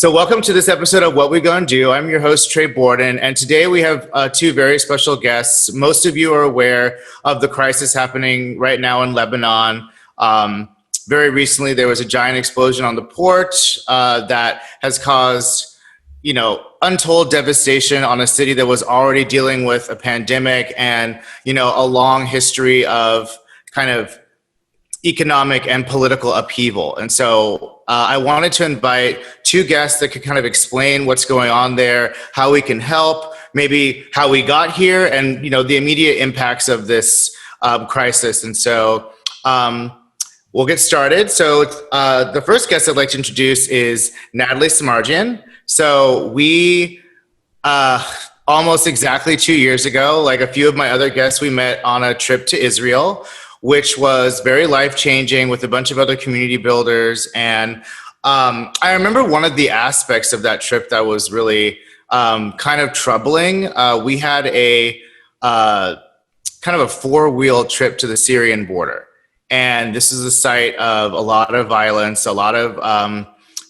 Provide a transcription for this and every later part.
So welcome to this episode of What We Gonna Do. I'm your host, Trey Borden, and today we have two very special guests. Most of you are aware of the crisis happening right now in Lebanon. Very recently, there was a giant explosion on the port that has caused, untold devastation on a city that was already dealing with a pandemic and, a long history of kind of economic and political upheaval. And so I wanted to invite two guests that could kind of explain what's going on there, how we can help, maybe how we got here, and the immediate impacts of this crisis. And so we'll get started. So the first guest I'd like to introduce is Natalie Samarjian. So we almost exactly 2 years ago, like a few of my other guests, we met on a trip to Israel, which was very life-changing with a bunch of other community builders. And I remember one of the aspects of that trip that was really kind of troubling. We had a kind of a four-wheel trip to the Syrian border. And this is a site of a lot of violence, a lot of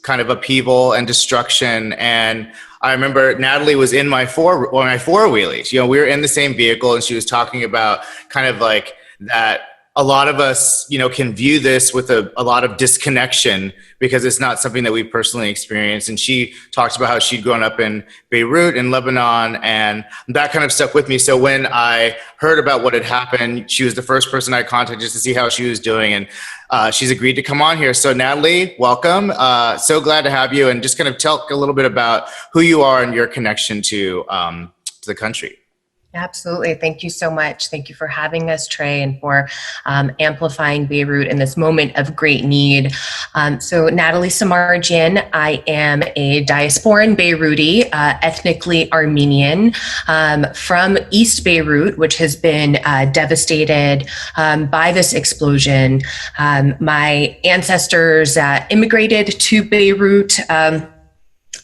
kind of upheaval and destruction. And I remember Natalie was in my four-wheelies. We were in the same vehicle, and she was talking about kind of like that a lot of us, can view this with a lot of disconnection because it's not something that we personally experienced. And she talked about how she'd grown up in Beirut in Lebanon, and that kind of stuck with me. So when I heard about what had happened, she was the first person I contacted just to see how she was doing. And she's agreed to come on here. So Natalie, welcome. So glad to have you, and just kind of talk a little bit about who you are and your connection to the country. Absolutely. Thank you so much. Thank you for having us, Trey, and for amplifying Beirut in this moment of great need. So Natalie Samarjian, I am a Diasporan Beiruti, ethnically Armenian, from East Beirut, which has been devastated by this explosion. My ancestors immigrated to Beirut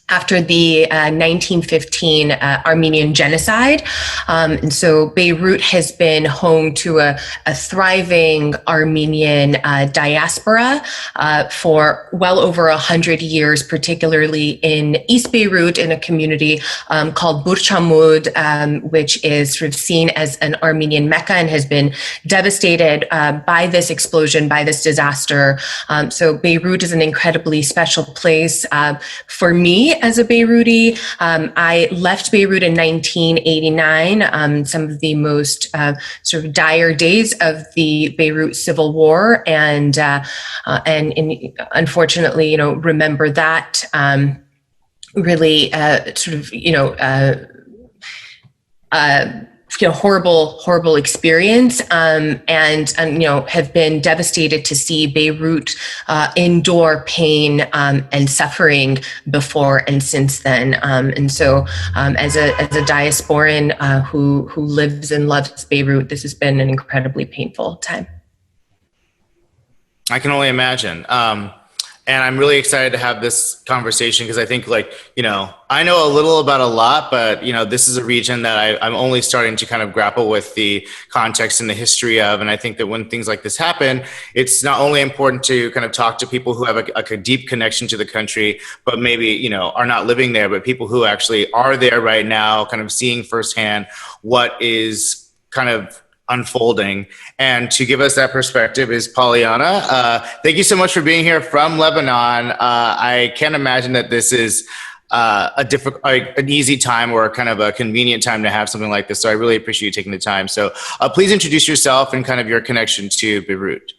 after the 1915 Armenian genocide. And so Beirut has been home to a thriving Armenian diaspora for well over 100 years, particularly in East Beirut in a community called Burchamud, which is sort of seen as an Armenian Mecca and has been devastated by this explosion, by this disaster. So Beirut is an incredibly special place for me as a Beiruti. I left Beirut in 1989, some of the most sort of dire days of the Beirut civil war, and unfortunately, remember that really horrible experience, and have been devastated to see Beirut endure pain and suffering before and since then. And so, as a diasporan who lives and loves Beirut, this has been an incredibly painful time. I can only imagine. And I'm really excited to have this conversation because I think I know a little about a lot, but this is a region that I'm only starting to kind of grapple with the context and the history of. And I think that when things like this happen, it's not only important to kind of talk to people who have a deep connection to the country, but maybe, are not living there, but people who actually are there right now, kind of seeing firsthand what is kind of unfolding. And to give us that perspective is Poliana. Thank you so much for being here from Lebanon. I can't imagine that this is an easy time or kind of a convenient time to have something like this. So I really appreciate you taking the time. So please introduce yourself and kind of your connection to Beirut.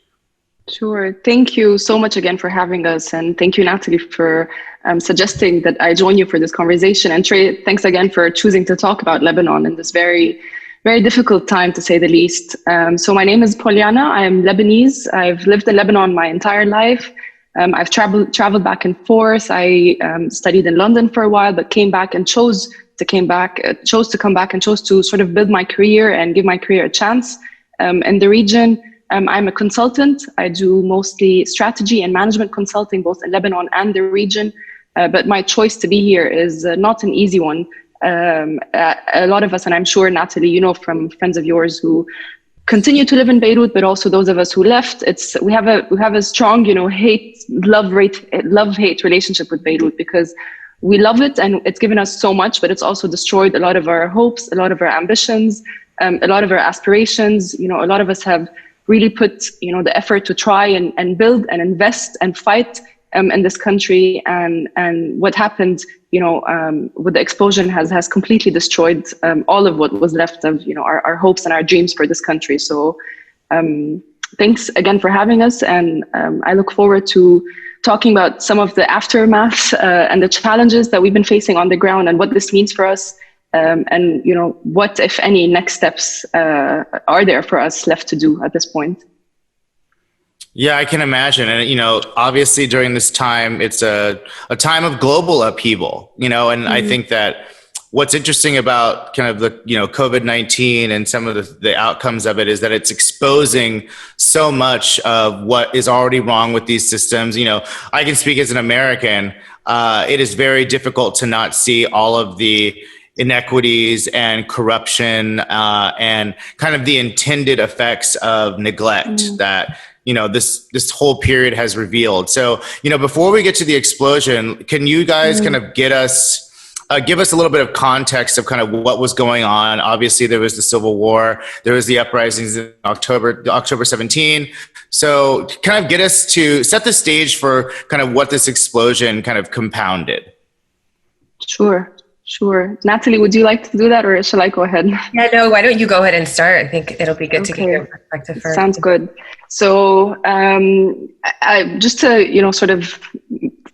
Sure. Thank you so much again for having us. And thank you, Natalie, for suggesting that I join you for this conversation. And Trey, thanks again for choosing to talk about Lebanon in this very difficult time, to say the least. So my name is Poliana. I am Lebanese. I've lived in Lebanon my entire life. I've traveled back and forth. I studied in London for a while, but came back and chose to come back and chose to sort of build my career and give my career a chance in the region. I'm a consultant. I do mostly strategy and management consulting, both in Lebanon and the region. But my choice to be here is not an easy one. A lot of us, and I'm sure, Natalie, from friends of yours who continue to live in Beirut, but also those of us who left. We have a strong, love-hate relationship with Beirut, because we love it and it's given us so much, but it's also destroyed a lot of our hopes, a lot of our ambitions, a lot of our aspirations. A lot of us have really put, the effort to try and build and invest and fight in this country. And what happened, with the explosion has completely destroyed all of what was left of, our hopes and our dreams for this country. So thanks again for having us. And I look forward to talking about some of the aftermath and the challenges that we've been facing on the ground and what this means for us. And what, if any, next steps are there for us left to do at this point? Yeah, I can imagine. And, obviously during this time, it's a time of global upheaval, and I think that what's interesting about kind of the, COVID-19 and some of the outcomes of it is that it's exposing so much of what is already wrong with these systems. I can speak as an American. It is very difficult to not see all of the inequities and corruption and kind of the intended effects of neglect that this whole period has revealed. So before we get to the explosion, can you guys kind of give us a little bit of context of kind of what was going on? Obviously there was the Civil War, there was the uprisings in October 17. So kind of get us to set the stage for kind of what this explosion kind of compounded. Sure. Natalie, would you like to do that, or shall I go ahead? Yeah, no, why don't you go ahead and start? I think it'll be good to get your perspective first. Sounds good. So just to, sort of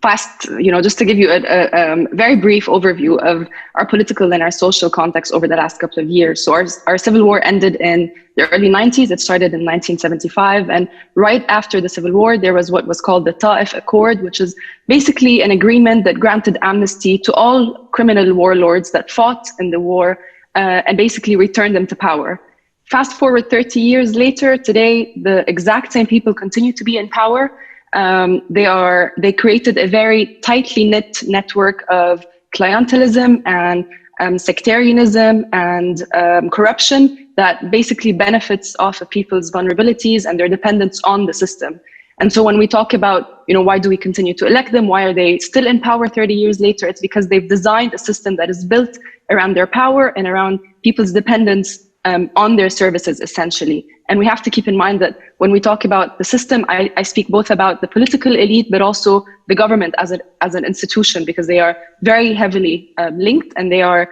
fast, just to give you a very brief overview of our political and our social context over the last couple of years. So our civil war ended in the early 90s. It started in 1975. And right after the civil war, there was what was called the Ta'if Accord, which is basically an agreement that granted amnesty to all criminal warlords that fought in the war and basically returned them to power. Fast forward 30 years later, today, the exact same people continue to be in power. They created a very tightly knit network of clientelism and sectarianism and corruption that basically benefits off of people's vulnerabilities and their dependence on the system. And so when we talk about, why do we continue to elect them? Why are they still in power 30 years later? It's because they've designed a system that is built around their power and around people's dependence on their services, essentially. And we have to keep in mind that when we talk about the system, I speak both about the political elite, but also the government as an institution, because they are very heavily linked, and they are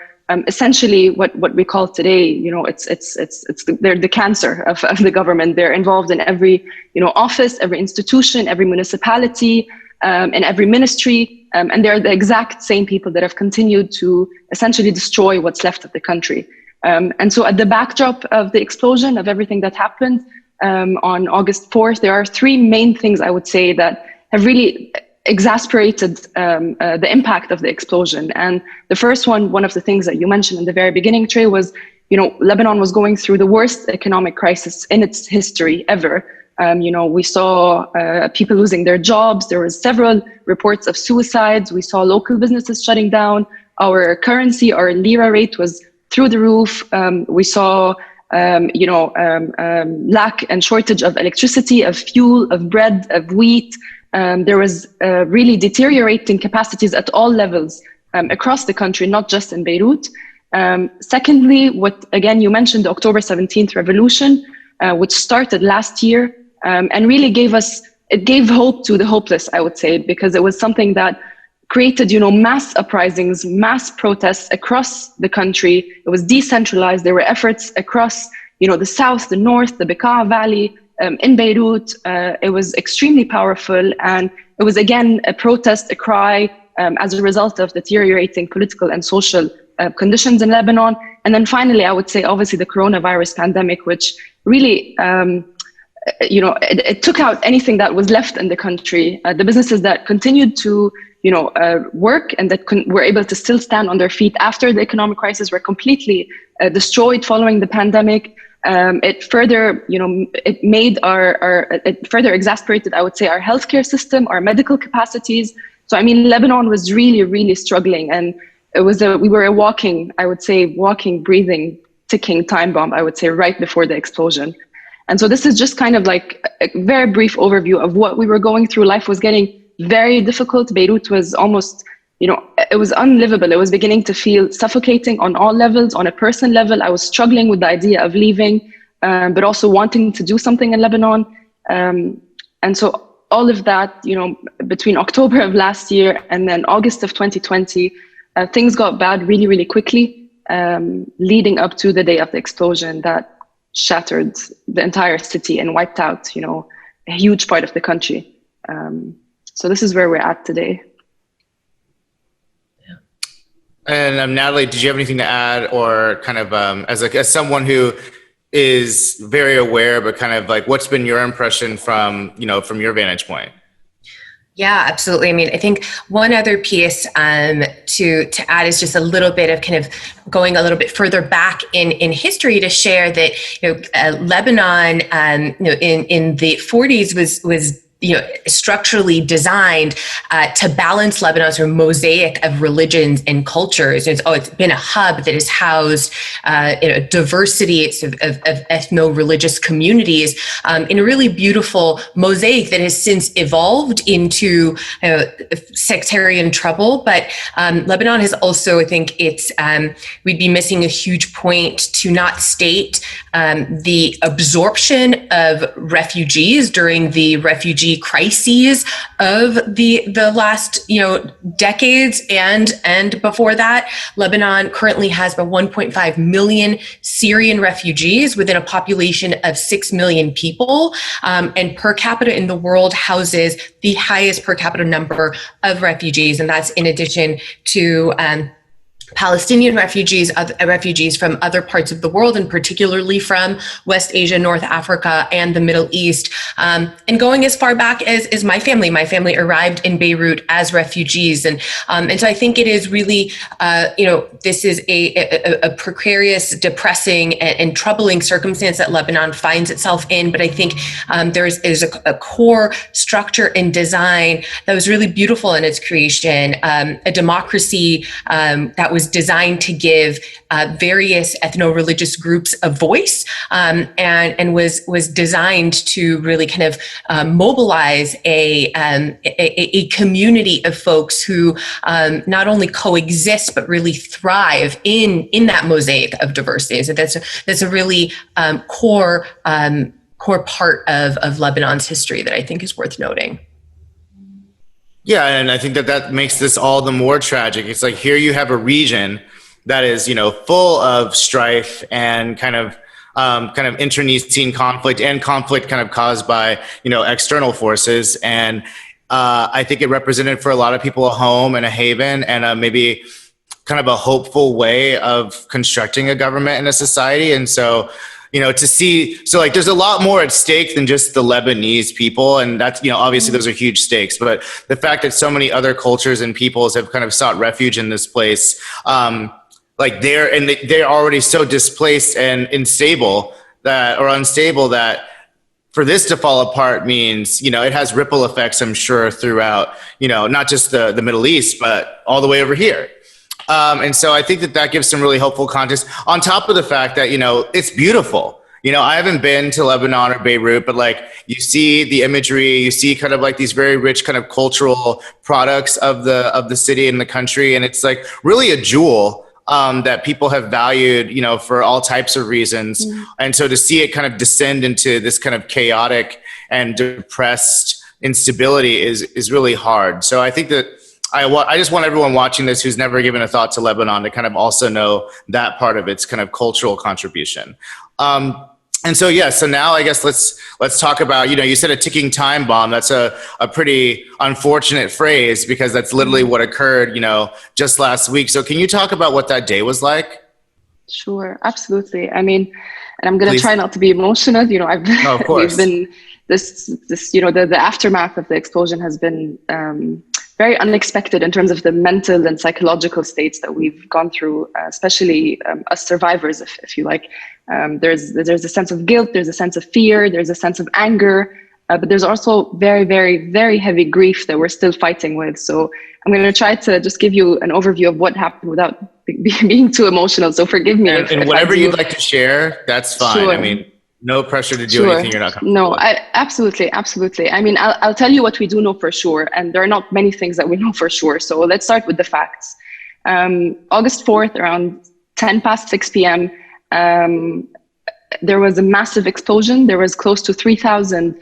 essentially what we call today, they're the cancer of the government. They're involved in every, office, every institution, every municipality, and every ministry. And they're the exact same people that have continued to essentially destroy what's left of the country. And so at the backdrop of the explosion of everything that happened on August 4th, there are three main things I would say that have really exasperated the impact of the explosion. And the first one of the things that you mentioned in the very beginning, Trey, was, Lebanon was going through the worst economic crisis in its history ever. We saw people losing their jobs. There were several reports of suicides. We saw local businesses shutting down. Our currency, our lira rate was through the roof. We saw, lack and shortage of electricity, of fuel, of bread, of wheat. There was really deteriorating capacities at all levels across the country, not just in Beirut. Secondly, what again you mentioned, the October 17th revolution, which started last year and really gave hope to the hopeless, I would say, because it was something that created, mass uprisings, mass protests across the country. It was decentralized. There were efforts across, the south, the north, the Bekaa Valley, in Beirut. It was extremely powerful. And it was, again, a protest, a cry as a result of deteriorating political and social conditions in Lebanon. And then finally, I would say, obviously, the coronavirus pandemic, which really, it took out anything that was left in the country. The businesses that continued to work and that were able to still stand on their feet after the economic crisis were completely destroyed following the pandemic. It further, it further exasperated, I would say, our healthcare system, our medical capacities. So, Lebanon was really, really struggling, and we were a walking, breathing, ticking time bomb, I would say, right before the explosion. And so this is just kind of like a very brief overview of what we were going through. Life was getting very difficult. Beirut was almost, it was unlivable. It was beginning to feel suffocating on all levels. On a personal level, I was struggling with the idea of leaving, but also wanting to do something in Lebanon. And so all of that, between October of last year and then August of 2020, things got bad really, really quickly, leading up to the day of the explosion that shattered the entire city and wiped out, a huge part of the country. So this is where we're at today. And Natalie, did you have anything to add, or kind of as someone who is very aware, but kind of like, what's been your impression from your vantage point? Yeah, absolutely. I mean, I think one other piece to add is just a little bit of kind of going a little bit further back in history to share that Lebanon in the 40s was structurally designed to balance Lebanon's mosaic of religions and cultures. It's been a hub that has housed diversity of ethno-religious communities in a really beautiful mosaic that has since evolved into sectarian trouble. But Lebanon has also, I think we'd be missing a huge point to not state the absorption of refugees during the refugee crises of the last decades and before that. Lebanon currently has about 1.5 million Syrian refugees within a population of 6 million people, and per capita in the world houses the highest per capita number of refugees, and that's in addition to Palestinian refugees from other parts of the world, and particularly from West Asia, North Africa, and the Middle East. And going as far back as my family arrived in Beirut as refugees. And so I think it is really, this is a precarious, depressing, and troubling circumstance that Lebanon finds itself in. But I think there's a core structure and design that was really beautiful in its creation, a democracy that was designed to give various ethno-religious groups a voice, and was designed to really kind of mobilize a community of folks who not only coexist but really thrive in that mosaic of diversity. So that's a really core part of Lebanon's history that I think is worth noting. Yeah, and I think that makes this all the more tragic. It's like, here you have a region that is, full of strife and kind of internecine conflict, and conflict kind of caused by, external forces. And I think it represented for a lot of people a home and a haven, and maybe kind of a hopeful way of constructing a government and a society. And so, to see, there's a lot more at stake than just the Lebanese people. And that's, obviously those are huge stakes, but the fact that so many other cultures and peoples have kind of sought refuge in this place, they're already so displaced and unstable that for this to fall apart means, it has ripple effects, I'm sure, throughout, not just the Middle East, but all the way over here. And so I think that gives some really helpful context, on top of the fact that, it's beautiful. I haven't been to Lebanon or Beirut, but you see the imagery, you see kind of these very rich kind of cultural products of the city and the country. And it's really a jewel that people have valued, for all types of reasons. Mm. And so to see it kind of descend into this kind of chaotic and depressed instability is really hard. So I think that I just want everyone watching this who's never given a thought to Lebanon to kind of also know that part of its kind of cultural contribution. And so, so now I guess let's talk about, you said a ticking time bomb. That's a pretty unfortunate phrase, because that's literally what occurred, just last week. So can you talk about what that day was like? Sure, absolutely. I mean, and I'm going to try not to be emotional. Of course. We've been the aftermath of the explosion has been very unexpected in terms of the mental and psychological states that we've gone through, especially us survivors, if you like. There's a sense of guilt, there's a sense of fear, there's a sense of anger, but there's also very, very, very heavy grief that we're still fighting with. So I'm going to try to just give you an overview of what happened without being too emotional. So forgive me. And whatever you'd like to share, that's fine. Sure. I mean, No pressure to do Sure. anything you're not comfortable with. Absolutely. I mean, I'll tell you what we do know for sure, and there are not many things that we know for sure. So let's start with the facts. August 4th, around 10 past 6 p.m., there was a massive explosion. There was close to 3,000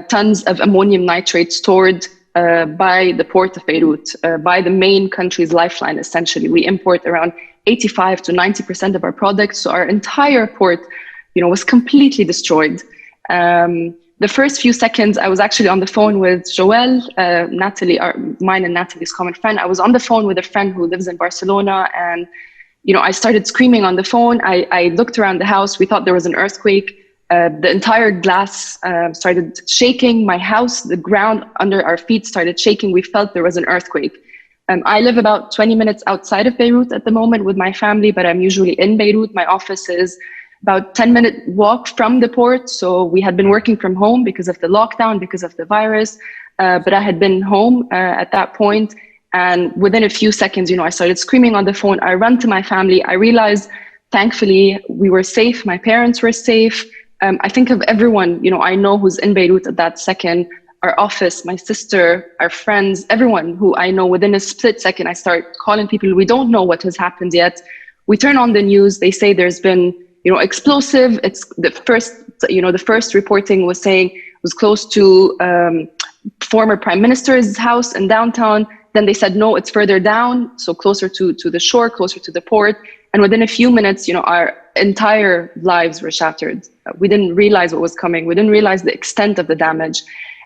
tons of ammonium nitrate stored by the port of Beirut, by the main country's lifeline, essentially. We import around 85 to 90% of our products. So our entire port, was completely destroyed. The first few seconds, I was actually on the phone with Joelle, Natalie, mine and Natalie's common friend. I was on the phone with a friend who lives in Barcelona, and I started screaming on the phone. I looked around the house. We thought there was an earthquake. The entire glass started shaking. My house, the ground under our feet started shaking. We felt there was an earthquake. I live about 20 minutes outside of Beirut at the moment with my family, but I'm usually in Beirut. My office is about 10-minute walk from the port. So we had been working from home because of the lockdown, because of the virus. But I had been home at that point. And within a few seconds, I started screaming on the phone. I ran to my family. I realized, thankfully, we were safe. My parents were safe. I think of everyone, I know who's in Beirut at that second, our office, my sister, our friends, everyone who I know. Within a split second, I start calling people. We don't know what has happened yet. We turn on the news. They say there's been, explosive. It's the first reporting was saying it was close to former prime minister's house in downtown. Then they said, no, it's further down. So closer to the shore, closer to the port. And within a few minutes, our entire lives were shattered. We didn't realize what was coming. We didn't realize the extent of the damage.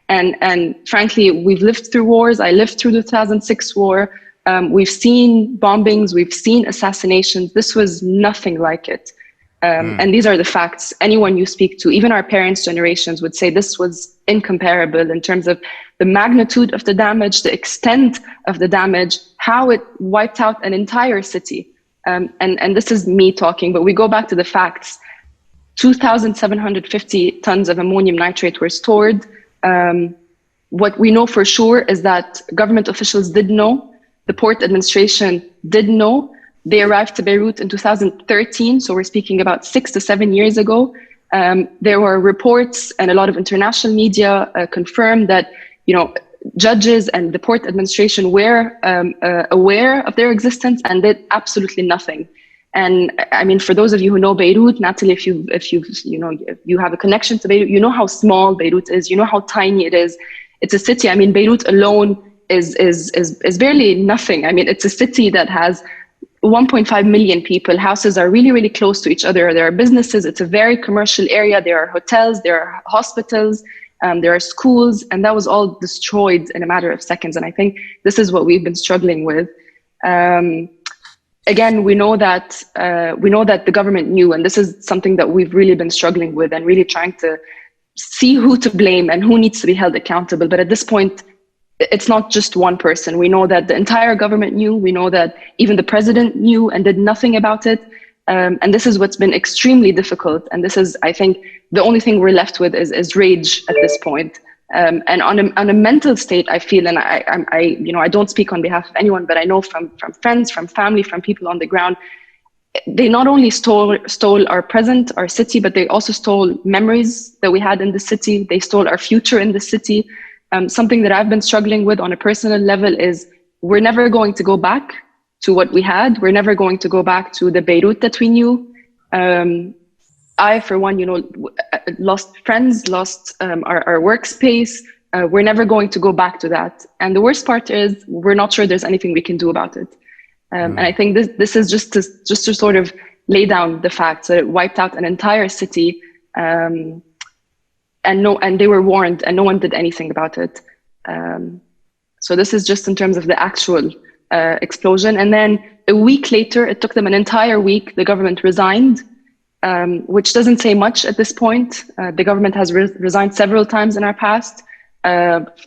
And frankly, we've lived through wars. I lived through the 2006 war. We've seen bombings. We've seen assassinations. This was nothing like it. And these are the facts. Anyone you speak to, even our parents' generations, would say this was incomparable in terms of the magnitude of the damage, the extent of the damage, how it wiped out an entire city. And this is me talking, but we go back to the facts. 2,750 tons of ammonium nitrate were stored. What we know for sure is that government officials did know, the port administration did know. They arrived to Beirut in 2013, so we're speaking about 6 to 7 years ago. There were reports, and a lot of international media confirmed that, judges and the port administration were aware of their existence and did absolutely nothing. And I mean, for those of you who know Beirut, Natalie, if you have a connection to Beirut, you know how small Beirut is, you know how tiny it is. It's a city. I mean, Beirut alone is barely nothing. I mean, it's a city that has 1.5 million people. Houses are really, really close to each other. There are businesses. It's a very commercial area. There are hotels, there are hospitals, there are schools, and that was all destroyed in a matter of seconds. And I think this is what we've been struggling with. Again, we know that the government knew, and this is something that we've really been struggling with and really trying to see who to blame and who needs to be held accountable. But at this point, it's not just one person. We know that the entire government knew. We know that even the president knew and did nothing about it. And this is what's been extremely difficult. And this is, I think, the only thing we're left with is rage at this point. And on a mental state, I feel, and I don't speak on behalf of anyone, but I know from friends, from family, from people on the ground, they not only stole our present, our city, but they also stole memories that we had in the city. They stole our future in the city. Something that I've been struggling with on a personal level is we're never going to go back to what we had. We're never going to go back to the Beirut that we knew. I, for one, lost friends, lost our workspace. We're never going to go back to that. And the worst part is we're not sure there's anything we can do about it. And I think this is just to sort of lay down the fact that it wiped out an entire city. And they were warned and no one did anything about it. So this is just in terms of the actual explosion. And then a week later, it took them an entire week, the government resigned, which doesn't say much at this point. The government has resigned several times in our past.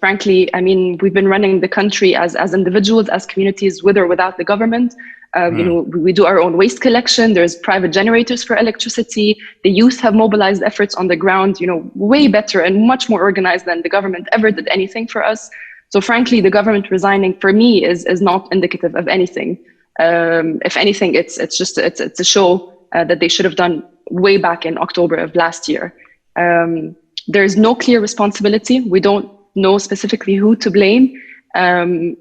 Frankly, I mean, we've been running the country as individuals, as communities, with or without the government. We do our own waste collection. There's private generators for electricity. The youth have mobilized efforts on the ground, way better and much more organized than the government ever did anything for us. So frankly, the government resigning for me is not indicative of anything. If anything, it's a show that they should have done way back in October of last year. There's no clear responsibility. We don't know specifically who to blame.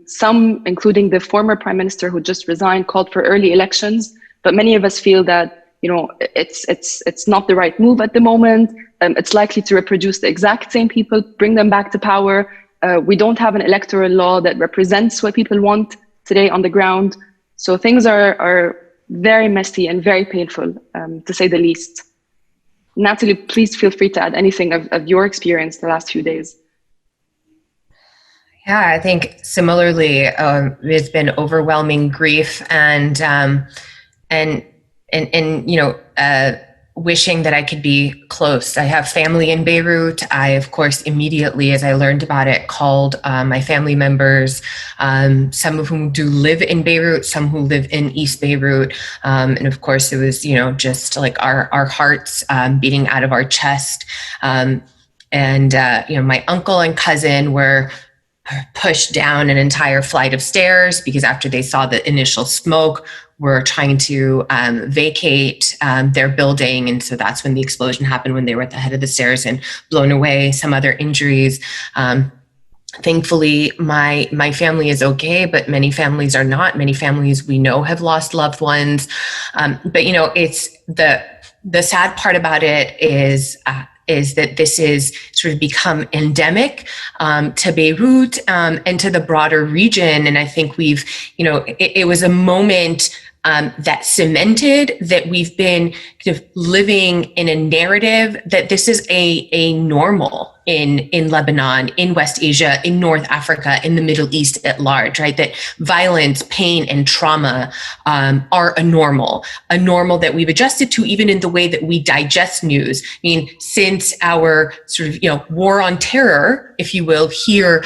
Some, including the former prime minister who just resigned, called for early elections. But many of us feel that, you know, it's not the right move at the moment. It's likely to reproduce the exact same people, bring them back to power. We don't have an electoral law that represents what people want today on the ground. So things are very messy and very painful, to say the least. Natalie, please feel free to add anything of your experience the last few days. Yeah, I think similarly, it's been overwhelming grief and you know, wishing that I could be close. I have family in Beirut. I, of course, immediately, as I learned about it, called my family members, some of whom do live in Beirut, some who live in East Beirut. And of course, it was, you know, just like our hearts beating out of our chest. You know, my uncle and cousin were pushed down an entire flight of stairs because after they saw the initial smoke, were trying to vacate their building. And so that's when the explosion happened, when they were at the head of the stairs and blown away. Some other injuries. Thankfully, my family is okay, but many families are not. Many families we know have lost loved ones. But, you know, it's the sad part about it is that this is sort of become endemic to Beirut and to the broader region. And I think we've, you know, it was a moment that cemented that we've been kind of living in a narrative that this is a normal in Lebanon, in West Asia, in North Africa, in the Middle East at large, right? That violence, pain, and trauma are a normal that we've adjusted to, even in the way that we digest news. I mean, since our sort of, you know, war on terror, if you will, here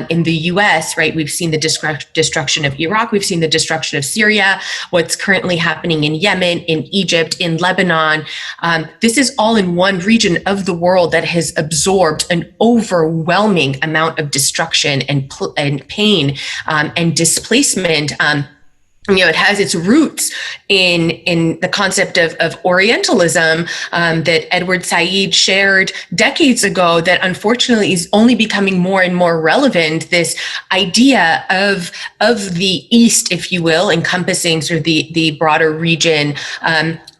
in the US, right? We've seen the destruction of Iraq, we've seen the destruction of Syria, what's currently happening in Yemen, in Egypt, in Lebanon. This is all in one region of the world that has absorbed an overwhelming amount of destruction and pain and displacement. You know, it has its roots in the concept of Orientalism that Edward Said shared decades ago that unfortunately is only becoming more and more relevant. This idea of the East, if you will, encompassing sort of the broader region,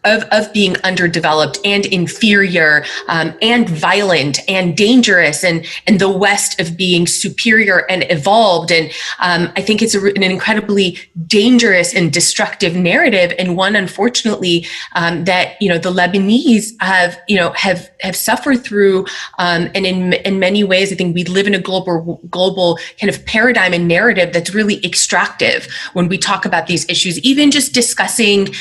of being underdeveloped and inferior and violent and dangerous, and the West of being superior and evolved. And I think it's an incredibly dangerous and destructive narrative, and one, unfortunately, that, you know, the Lebanese have suffered through. And in many ways, I think we live in a global kind of paradigm and narrative that's really extractive when we talk about these issues. Even just discussing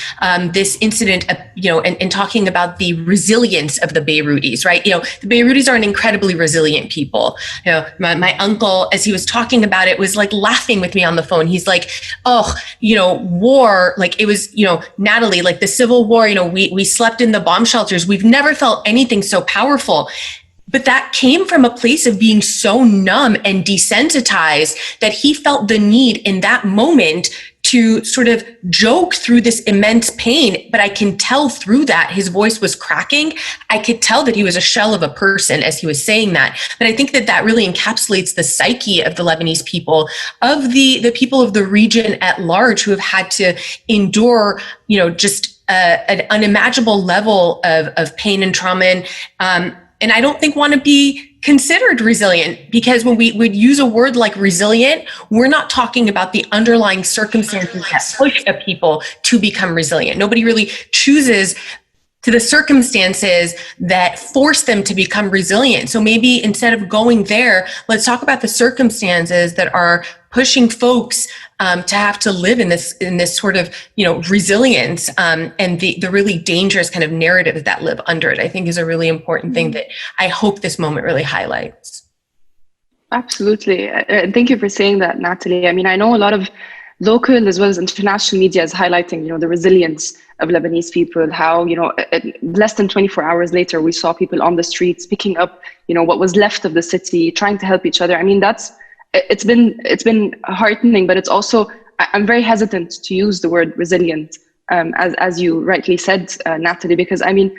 this incident, you know, and talking about the resilience of the Beirutis, right? You know, the Beirutis are an incredibly resilient people. You know, my uncle, as he was talking about it, was like laughing with me on the phone. He's like, oh, you know, war, like it was, you know, Natalie, like the Civil War, you know, we slept in the bomb shelters. We've never felt anything so powerful. But that came from a place of being so numb and desensitized that he felt the need in that moment to sort of joke through this immense pain. But I can tell through that his voice was cracking. I could tell that he was a shell of a person as he was saying that. But I think that really encapsulates the psyche of the Lebanese people, of the people of the region at large, who have had to endure, you know, just an unimaginable level of pain and trauma. And I don't think want to be considered resilient, because when we would use a word like resilient, we're not talking about the underlying circumstances that push a people to become resilient. Nobody really chooses to the circumstances that force them to become resilient. So maybe instead of going there, let's talk about the circumstances that are pushing folks to have to live in this sort of, you know, resilience, and the really dangerous kind of narrative that live under it, I think is a really important thing that I hope this moment really highlights. Absolutely. Thank you for saying that, Natalie. I mean, I know a lot of local as well as international media is highlighting, you know, the resilience of Lebanese people, how, you know, less than 24 hours later, we saw people on the streets picking up, you know, what was left of the city, trying to help each other. I mean, it's been heartening, but it's also, I'm very hesitant to use the word resilient, as you rightly said, Natalie, because I mean,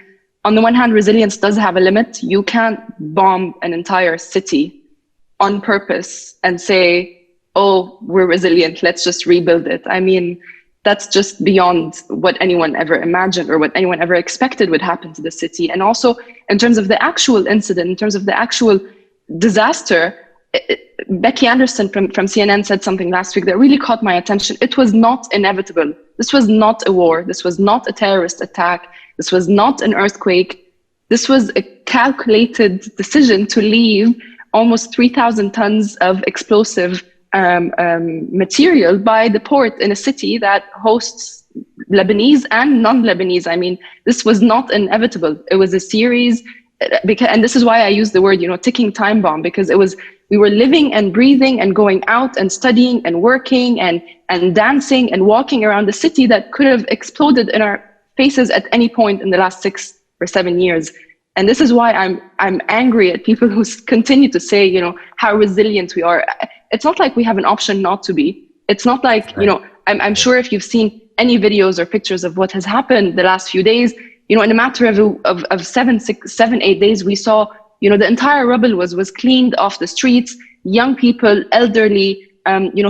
on the one hand, resilience does have a limit. You can't bomb an entire city on purpose and say, oh, we're resilient, let's just rebuild it. I mean, that's just beyond what anyone ever imagined or what anyone ever expected would happen to the city. And also, in terms of the actual incident, in terms of the actual disaster, Becky Anderson from CNN said something last week that really caught my attention. It was not inevitable. This was not a war. This was not a terrorist attack. This was not an earthquake. This was a calculated decision to leave almost 3,000 tons of explosive material by the port in a city that hosts Lebanese and non-Lebanese. I mean, this was not inevitable. It was a series, and this is why I use the word, ticking time bomb, because we were living and breathing and going out and studying and working and dancing and walking around the city that could have exploded in our faces at any point in the last 6 or 7 years. And this is why I'm angry at people who continue to say, how resilient we are. It's not like we have an option not to be. It's not like, I'm sure if you've seen any videos or pictures of what has happened the last few days, in a matter of 7, 8 days, we saw, the entire rubble was cleaned off the streets, young people, elderly,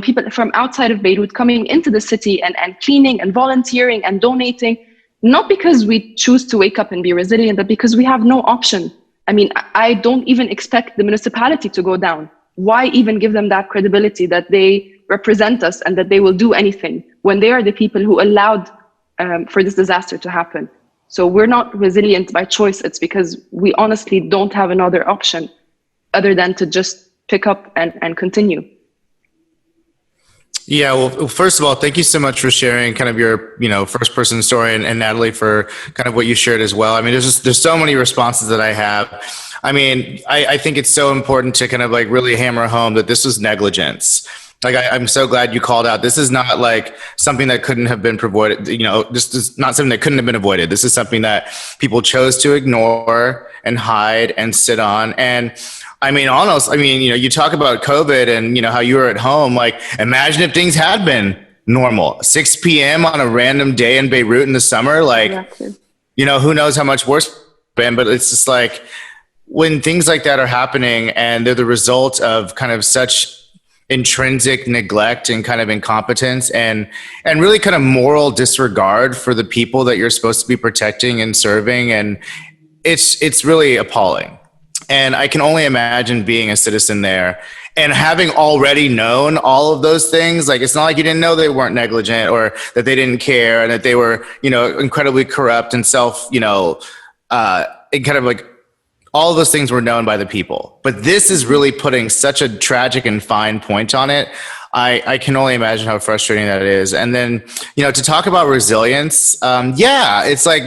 people from outside of Beirut coming into the city and cleaning and volunteering and donating. Not because we choose to wake up and be resilient, but because we have no option. I mean, I don't even expect the municipality to go down. Why even give them that credibility that they represent us and that they will do anything when they are the people who allowed for this disaster to happen? So we're not resilient by choice. It's because we honestly don't have another option other than to just pick up and continue. Yeah, well, first of all, thank you so much for sharing kind of your, first person story, and Natalie for kind of what you shared as well. I mean, there's so many responses that I have. I mean, I think it's so important to kind of like really hammer home that this was negligence. Like, I'm so glad you called out. This is not like something that couldn't have been avoided. This is not something that couldn't have been avoided. This is something that people chose to ignore and hide and sit on. And I mean, you talk about COVID and, how you were at home. Like, imagine if things had been normal. 6 p.m. on a random day in Beirut in the summer. Like, exactly. Who knows how much worse it's been. But it's just like when things like that are happening and they're the result of kind of such intrinsic neglect and kind of incompetence and really kind of moral disregard for the people that you're supposed to be protecting and serving. And it's really appalling. And I can only imagine being a citizen there and having already known all of those things. Like, it's not like you didn't know they weren't negligent or that they didn't care and that they were, incredibly corrupt and kind of like all of those things were known by the people. But this is really putting such a tragic and fine point on it. I can only imagine how frustrating that is. And then, to talk about resilience, it's like,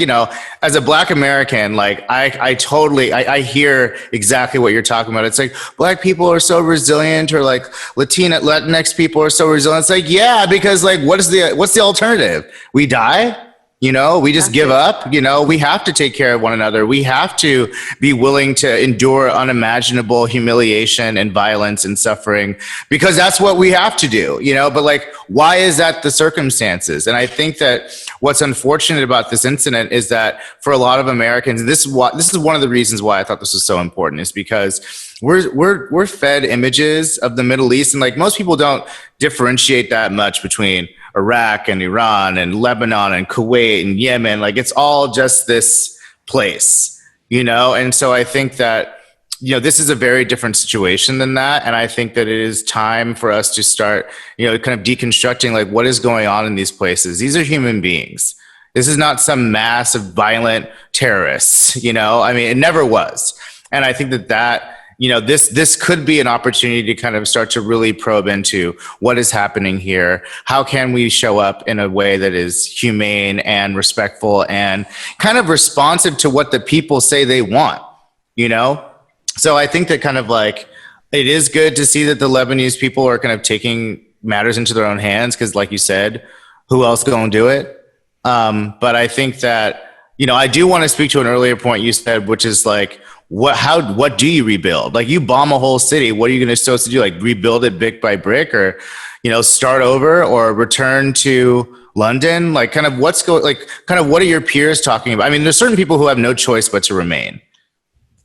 as a Black American, like I hear exactly what you're talking about. It's like Black people are so resilient, or like Latinx people are so resilient. It's like, yeah, because like, what's the alternative? We die? We just give up. We have to take care of one another. We have to be willing to endure unimaginable humiliation and violence and suffering because that's what we have to do, but like, why is that the circumstances? And I think that what's unfortunate about this incident is that for a lot of Americans, this is one of the reasons why I thought this was so important, is because we're fed images of the Middle East, and like most people don't differentiate that much between Iraq and Iran and Lebanon and Kuwait and Yemen. Like, it's all just this place, And so I think that, this is a very different situation than that. And I think that it is time for us to start, kind of deconstructing like what is going on in these places. These are human beings. This is not some mass of violent terrorists, I mean, it never was. And I think that this could be an opportunity to kind of start to really probe into what is happening here. How can we show up in a way that is humane and respectful and kind of responsive to what the people say they want, So I think that kind of like, it is good to see that the Lebanese people are kind of taking matters into their own hands, because like you said, who else gonna do it? But I think that, I do want to speak to an earlier point you said, which is like, what do you rebuild? Like, you bomb a whole city. What are you supposed to do? Like, rebuild it brick by brick? Or, start over or return to London? Like kind of what are your peers talking about? I mean, there's certain people who have no choice but to remain.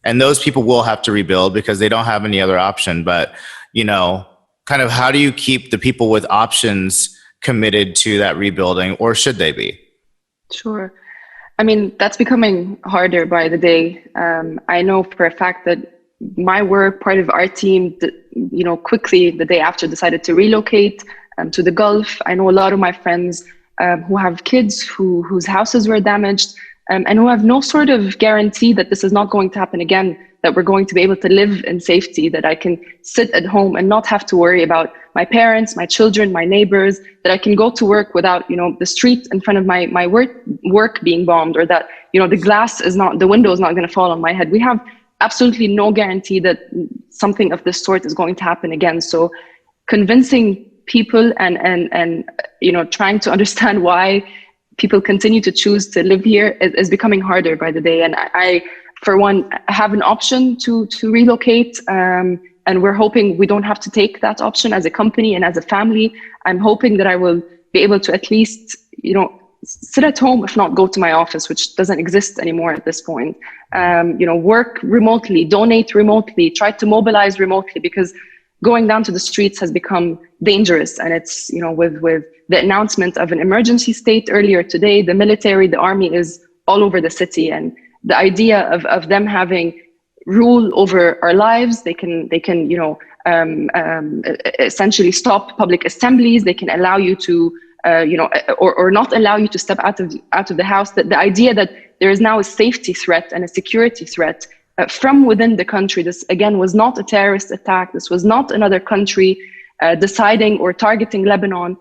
And those people will have to rebuild because they don't have any other option. But, kind of how do you keep the people with options committed to that rebuilding, or should they be? Sure. I mean, that's becoming harder by the day. I know for a fact that my work, part of our team, quickly the day after decided to relocate to the Gulf. I know a lot of my friends who have kids whose houses were damaged and who have no sort of guarantee that this is not going to happen again, that we're going to be able to live in safety, that I can sit at home and not have to worry about my parents, my children, my neighbors, that I can go to work without, the street in front of my work being bombed, or that, the window is not going to fall on my head. We have absolutely no guarantee that something of this sort is going to happen again. So convincing people and trying to understand why people continue to choose to live here is becoming harder by the day. And I for one, have an option to relocate. And we're hoping we don't have to take that option as a company and as a family. I'm hoping that I will be able to at least, sit at home, if not go to my office, which doesn't exist anymore at this point. Work remotely, donate remotely, try to mobilize remotely, because going down to the streets has become dangerous. And it's, with the announcement of an emergency state earlier today, the military, the army is all over the city. And the idea of them having rule over our lives, they can essentially stop public assemblies. They can allow you to, or not allow you to step out of the house. That the idea that there is now a safety threat and a security threat from within the country. This again was not a terrorist attack. This was not another country deciding or targeting Lebanon.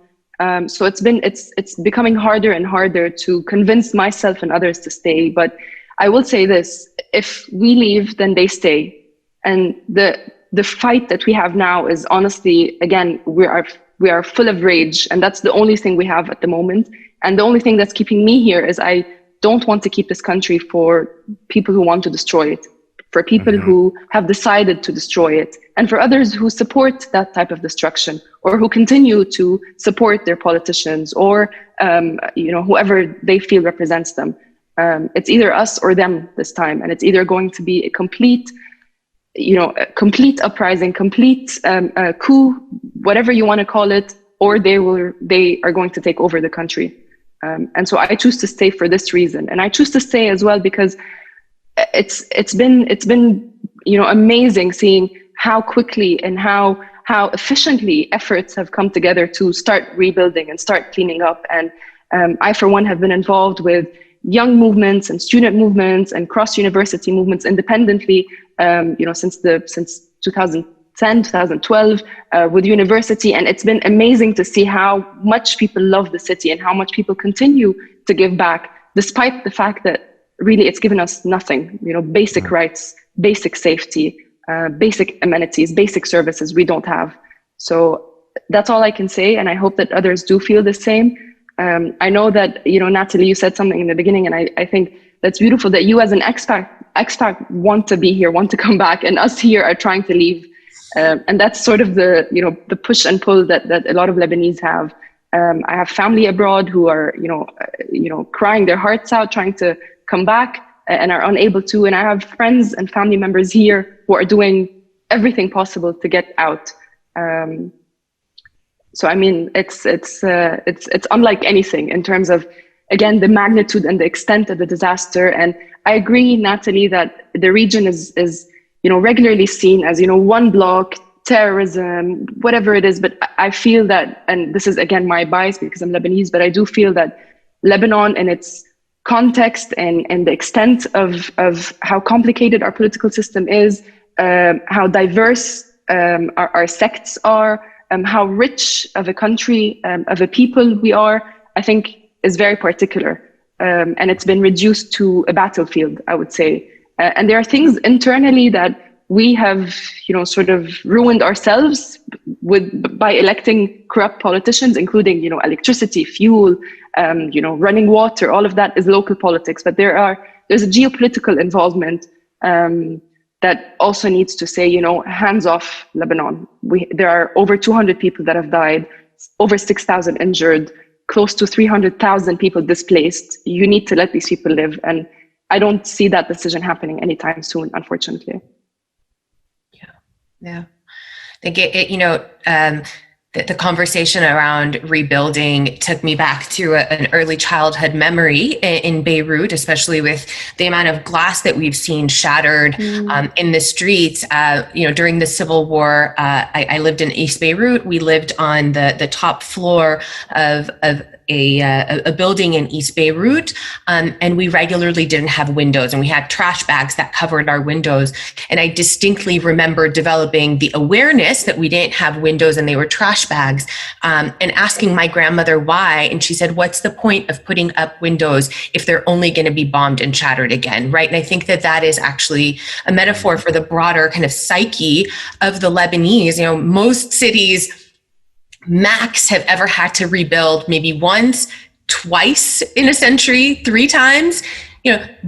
So it's becoming harder and harder to convince myself and others to stay. But I will say this: if we leave, then they stay. And the fight that we have now is honestly, again, we are full of rage, and that's the only thing we have at the moment. And the only thing that's keeping me here is I don't want to keep this country for people who want to destroy it, for people who have decided to destroy it, and for others who support that type of destruction, or who continue to support their politicians, or whoever they feel represents them. It's either us or them this time, and it's either going to be a complete uprising, complete coup, whatever you want to call it, or they are going to take over the country. And so I choose to stay for this reason, and I choose to stay as well because it's been amazing seeing how quickly and how efficiently efforts have come together to start rebuilding and start cleaning up. And I, for one, have been involved with young movements and student movements and cross-university movements independently, since 2010, 2012, with university. And it's been amazing to see how much people love the city and how much people continue to give back, despite the fact that really it's given us nothing, basic rights, basic safety, basic amenities, basic services we don't have. So that's all I can say. And I hope that others do feel the same. I know that, Natalie, you said something in the beginning, and I think that's beautiful that you as an expat want to be here, want to come back, and us here are trying to leave. And that's sort of the push and pull that a lot of Lebanese have. I have family abroad who are, crying their hearts out, trying to come back and are unable to. And I have friends and family members here who are doing everything possible to get out. So I mean, it's unlike anything in terms of, again, the magnitude and the extent of the disaster. And I agree, Natalie, that the region is regularly seen as one block, terrorism, whatever it is. But I feel that, and this is again my bias because I'm Lebanese, but I do feel that Lebanon and its context and the extent of how complicated our political system is, how diverse our sects are, how rich of a country, of a people we are, I think is very particular. And it's been reduced to a battlefield, I would say. And there are things internally that we have, sort of ruined ourselves by electing corrupt politicians, including, electricity, fuel, running water. All of that is local politics. But there's a geopolitical involvement that also needs to say, hands off Lebanon. There are over 200 people that have died, over 6,000 injured, close to 300,000 people displaced. You need to let these people live. And I don't see that decision happening anytime soon, unfortunately. Yeah. I think the conversation around rebuilding took me back to an early childhood memory in Beirut, especially with the amount of glass that we've seen shattered in the streets. During the Civil War, I lived in East Beirut. We lived on the top floor of a building in East Beirut, and we regularly didn't have windows, and we had trash bags that covered our windows. And I distinctly remember developing the awareness that we didn't have windows and they were trash bags, and asking my grandmother why. And she said, what's the point of putting up windows if they're only going to be bombed and shattered again, right? And I think that is actually a metaphor for the broader kind of psyche of the Lebanese. Most cities max have ever had to rebuild maybe once, twice in a century, 3 times.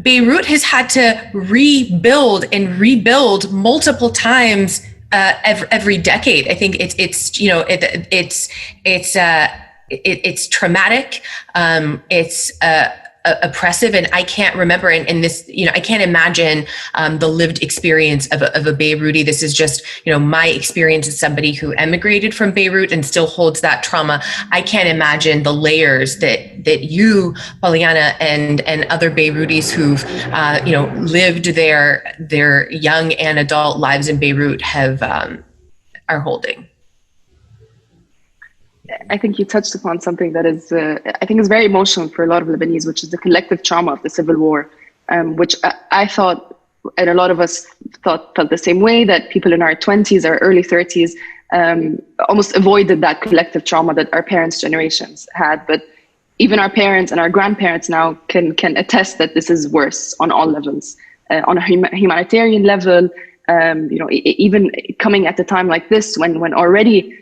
Beirut has had to rebuild multiple times every decade. I think it's traumatic. It's oppressive, and I can't remember in this, I can't imagine the lived experience of a Beiruti. This is just, my experience as somebody who emigrated from Beirut and still holds that trauma. I can't imagine the layers that you, Poliana, and other Beirutis who've, lived their young and adult lives in Beirut are holding. I think you touched upon something that is, I think is very emotional for a lot of Lebanese, which is the collective trauma of the Civil War, which I thought, and a lot of us felt the same way, that people in our 20s or early 30s almost avoided that collective trauma that our parents' generations had. But even our parents and our grandparents now can attest that this is worse on all levels, on a humanitarian level, even coming at a time like this when already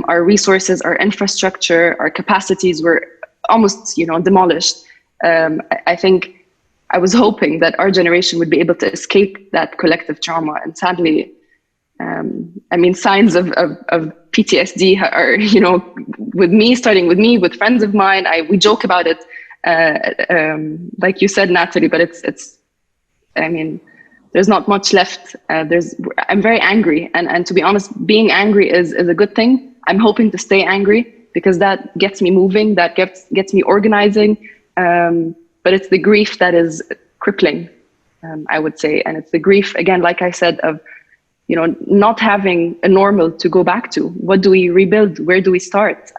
our resources, our infrastructure, our capacities were almost, demolished. I think I was hoping that our generation would be able to escape that collective trauma. And sadly, signs of PTSD are, starting with me, with friends of mine. We joke about it, like you said, Natalie, but there's not much left. I'm very angry. And to be honest, being angry is a good thing. I'm hoping to stay angry because that gets me moving, that gets me organizing. But it's the grief that is crippling, I would say. And it's the grief, again, like I said, of, not having a normal to go back to. What do we rebuild? Where do we start?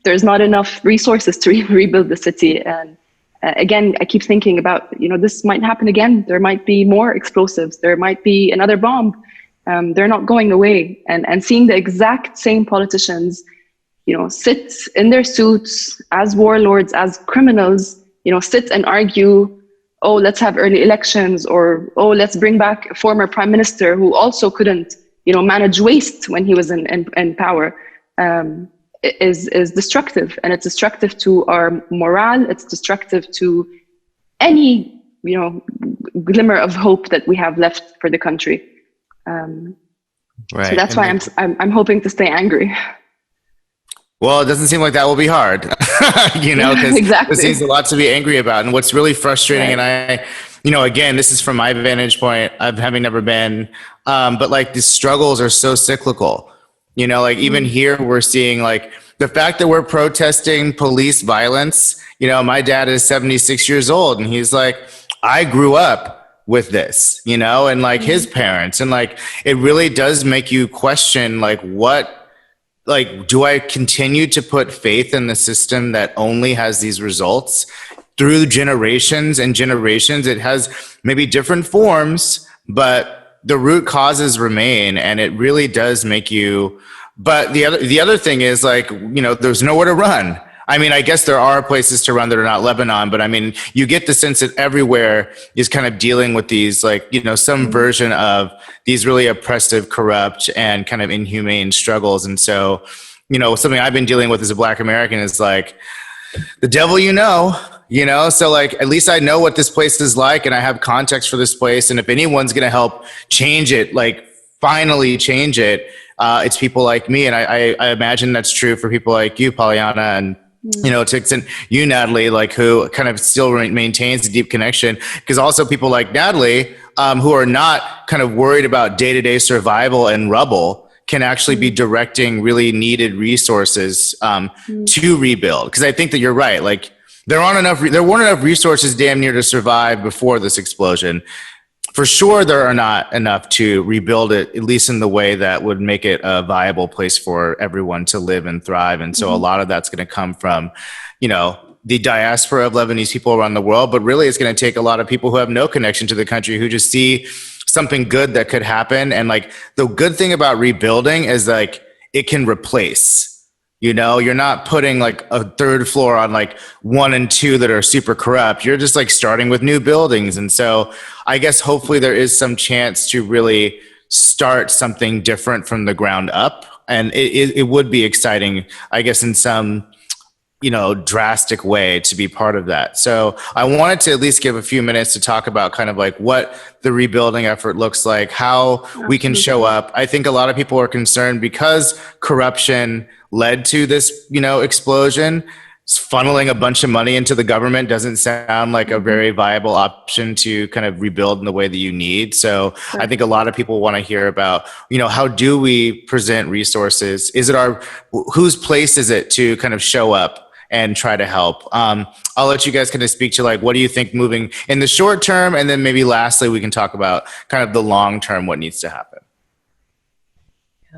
There's not enough resources to rebuild the city. And again, I keep thinking about, this might happen again. There might be more explosives. There might be another bomb. They're not going away. And seeing the exact same politicians, sit in their suits as warlords, as criminals, sit and argue, oh, let's have early elections, or, oh, let's bring back a former prime minister who also couldn't, manage waste when he was in power, is destructive. And it's destructive to our morale. It's destructive to any, glimmer of hope that we have left for the country. Right. So that's why I'm hoping to stay angry. Well, it doesn't seem like that will be hard, because exactly. There seems a lot to be angry about. And what's really frustrating, Right. and again, this is from my vantage point of having never been, but like these struggles are so cyclical, even here we're seeing like the fact that we're protesting police violence. My dad is 76 years old and he's like, I grew up with this, and like his parents, and like, it really does make you question, do I continue to put faith in the system that only has these results through generations and generations? It has maybe different forms, but the root causes remain, and it really does make you, but the other thing is there's nowhere to run. I guess there are places to run that are not Lebanon, but you get the sense that everywhere is kind of dealing with these, some version of these really oppressive, corrupt, and kind of inhumane struggles. And so, something I've been dealing with as a Black American is like, the devil, so at least I know what this place is like, and I have context for this place. And if anyone's going to help change it, finally change it, it's people like me. And I imagine that's true for people like you, Poliana, and to extent you, Natalie, like who kind of still maintains a deep connection, because also people like Natalie, who are not kind of worried about day-to-day survival and rubble, can actually be directing really needed resources to rebuild. Because I think that you're right. Like there weren't enough resources damn near to survive before this explosion. For sure, there are not enough to rebuild it, at least in the way that would make it a viable place for everyone to live and thrive. And so a lot of that's going to come from, the diaspora of Lebanese people around the world. But really, it's going to take a lot of people who have no connection to the country, who just see something good that could happen. And like the good thing about rebuilding is like it can replace. You're not putting like a third floor on like 1 and 2 that are super corrupt. You're just like starting with new buildings. And so I guess hopefully there is some chance to really start something different from the ground up. And it would be exciting, I guess, in some, drastic way to be part of that. So I wanted to at least give a few minutes to talk about kind of like what the rebuilding effort looks like, how we can show up. I think a lot of people are concerned because corruption led to this, explosion. Funneling a bunch of money into the government doesn't sound like a very viable option to kind of rebuild in the way that you need. So I think a lot of people want to hear about, how do we present resources? Whose place is it to kind of show up and try to help? I'll let you guys kind of speak to like, what do you think moving in the short term? And then maybe lastly, we can talk about kind of the long term, what needs to happen.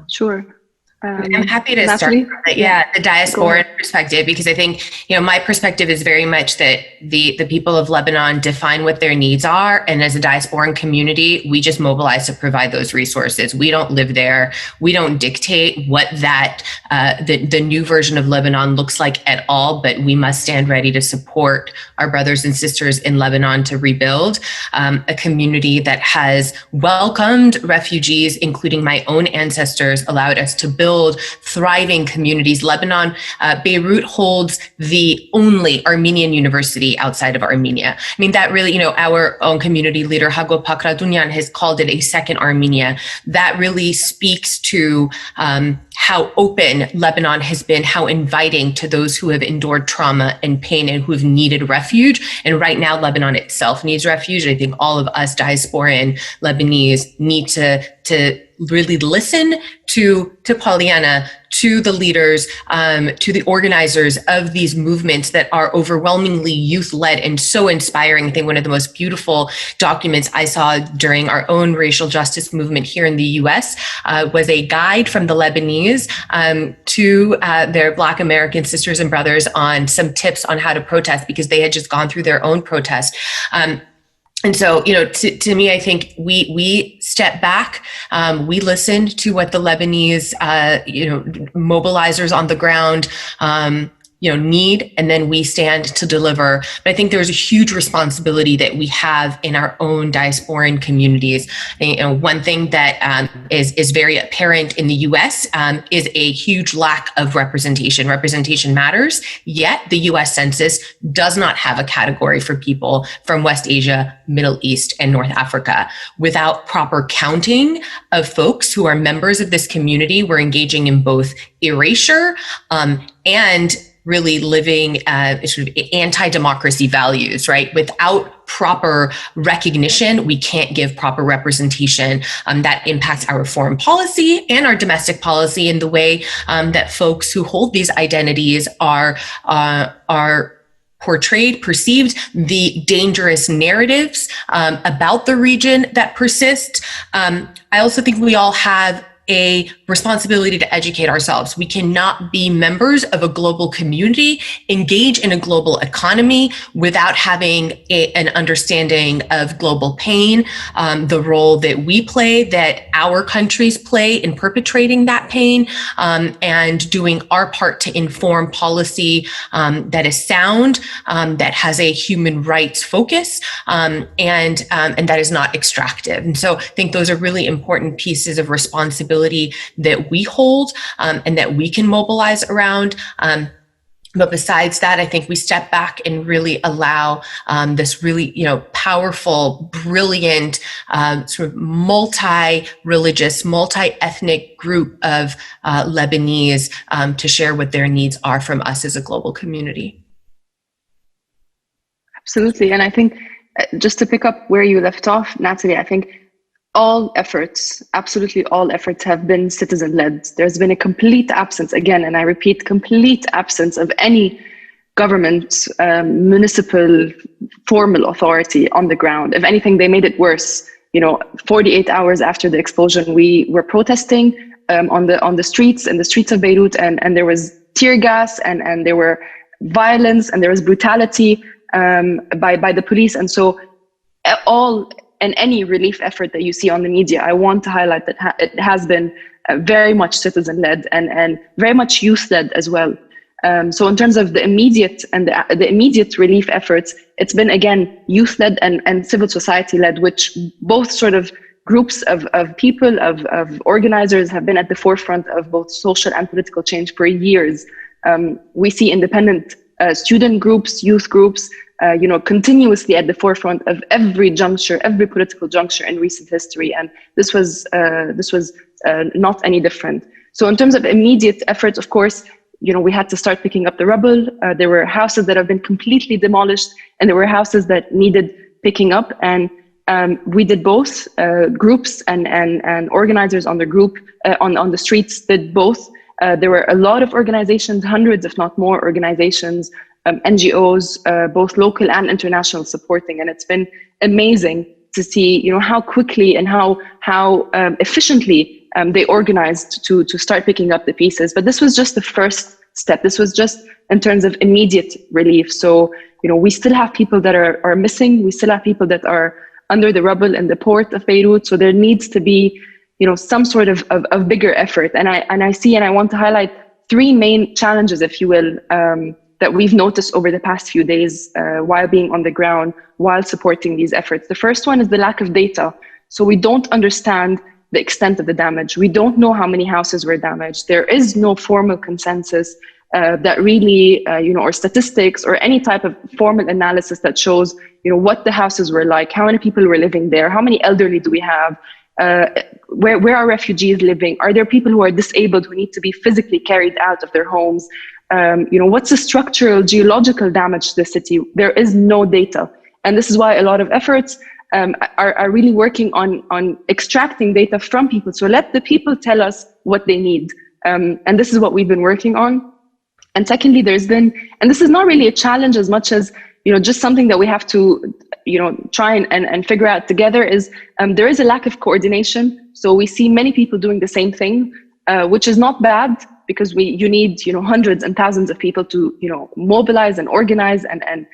Sure. I'm happy to Natalie? start with the diasporan perspective, because I think, my perspective is very much that the people of Lebanon define what their needs are. And as a diasporan community, we just mobilize to provide those resources. We don't live there. We don't dictate what that, the new version of Lebanon looks like at all, but we must stand ready to support our brothers and sisters in Lebanon to rebuild a community that has welcomed refugees, including my own ancestors, allowed us to build thriving communities. Lebanon, Beirut holds the only Armenian university outside of Armenia. I mean, that really, our own community leader, Hago Pakradunyan, has called it a second Armenia. That really speaks to how open Lebanon has been, how inviting to those who have endured trauma and pain and who have needed refuge. And right now, Lebanon itself needs refuge. I think all of us diasporan Lebanese need to really listen to Poliana, to the leaders, to the organizers of these movements that are overwhelmingly youth-led and so inspiring. I think one of the most beautiful documents I saw during our own racial justice movement here in the US was a guide from the Lebanese to their Black American sisters and brothers on some tips on how to protest, because they had just gone through their own protest. And so, to me, I think we step back, we listen to what the Lebanese, mobilizers on the ground, need, and then we stand to deliver. But I think there's a huge responsibility that we have in our own diasporan communities. One thing that is very apparent in the US is a huge lack of representation. Representation matters, yet the US Census does not have a category for people from West Asia, Middle East, and North Africa. Without proper counting of folks who are members of this community, we're engaging in both erasure and really living sort of anti-democracy values, right? Without proper recognition, we can't give proper representation that impacts our foreign policy and our domestic policy in the way that folks who hold these identities are portrayed, perceived, the dangerous narratives about the region that persist. I also think we all have a responsibility to educate ourselves. We cannot be members of a global community, engage in a global economy without having an understanding of global pain, the role that we play, that our countries play in perpetrating that pain, and doing our part to inform policy that is sound, that has a human rights focus, and that is not extractive. And so I think those are really important pieces of responsibility that we hold and that we can mobilize around. But besides that, I think we step back and really allow this really, powerful, brilliant, sort of multi-religious, multi-ethnic group of Lebanese to share what their needs are from us as a global community. Absolutely. And I think just to pick up where you left off, Natalie, I think all efforts, absolutely all efforts have been citizen-led. There's been a complete absence, again, and I repeat, complete absence of any government, municipal, formal authority on the ground. If anything, they made it worse. 48 hours after the explosion, we were protesting on the streets, in the streets of Beirut, and there was tear gas, and there were violence, and there was brutality by the police. And so any relief effort that you see on the media, I want to highlight that it has been very much citizen-led and very much youth-led as well. So in terms of the immediate and the immediate relief efforts, it's been, again, youth-led and civil society-led, which both sort of groups of people, of organizers have been at the forefront of both social and political change for years. We see independent student groups, youth groups, continuously at the forefront of every political juncture in recent history, and this was not any different. So in terms of immediate efforts, of course, we had to start picking up the rubble. There were houses that have been completely demolished, and there were houses that needed picking up, and we did both. Groups and organizers on the group on the streets did both. There were a lot of organizations, hundreds if not more organizations, NGOs, both local and international, supporting, and it's been amazing to see, how quickly and how efficiently they organized to start picking up the pieces. But this was just the first step. This was just in terms of immediate relief. So, we still have people that are missing. We still have people that are under the rubble in the port of Beirut. So there needs to be, some sort of bigger effort. And I want to highlight three main challenges, if you will, that we've noticed over the past few days while being on the ground, while supporting these efforts. The first one is the lack of data. So we don't understand the extent of the damage. We don't know how many houses were damaged. There is no formal consensus that really, or statistics or any type of formal analysis that shows, what the houses were like, how many people were living there, how many elderly do we have, where are refugees living? Are there people who are disabled who need to be physically carried out of their homes? What's the structural, geological damage to the city? There is no data. And this is why a lot of efforts are really working on extracting data from people. So let the people tell us what they need. And this is what we've been working on. And secondly, there's been, and this is not really a challenge as much as, just something that we have to, try and figure out together is there is a lack of coordination. So we see many people doing the same thing, which is not bad, because you need, hundreds and thousands of people to, mobilize and organize and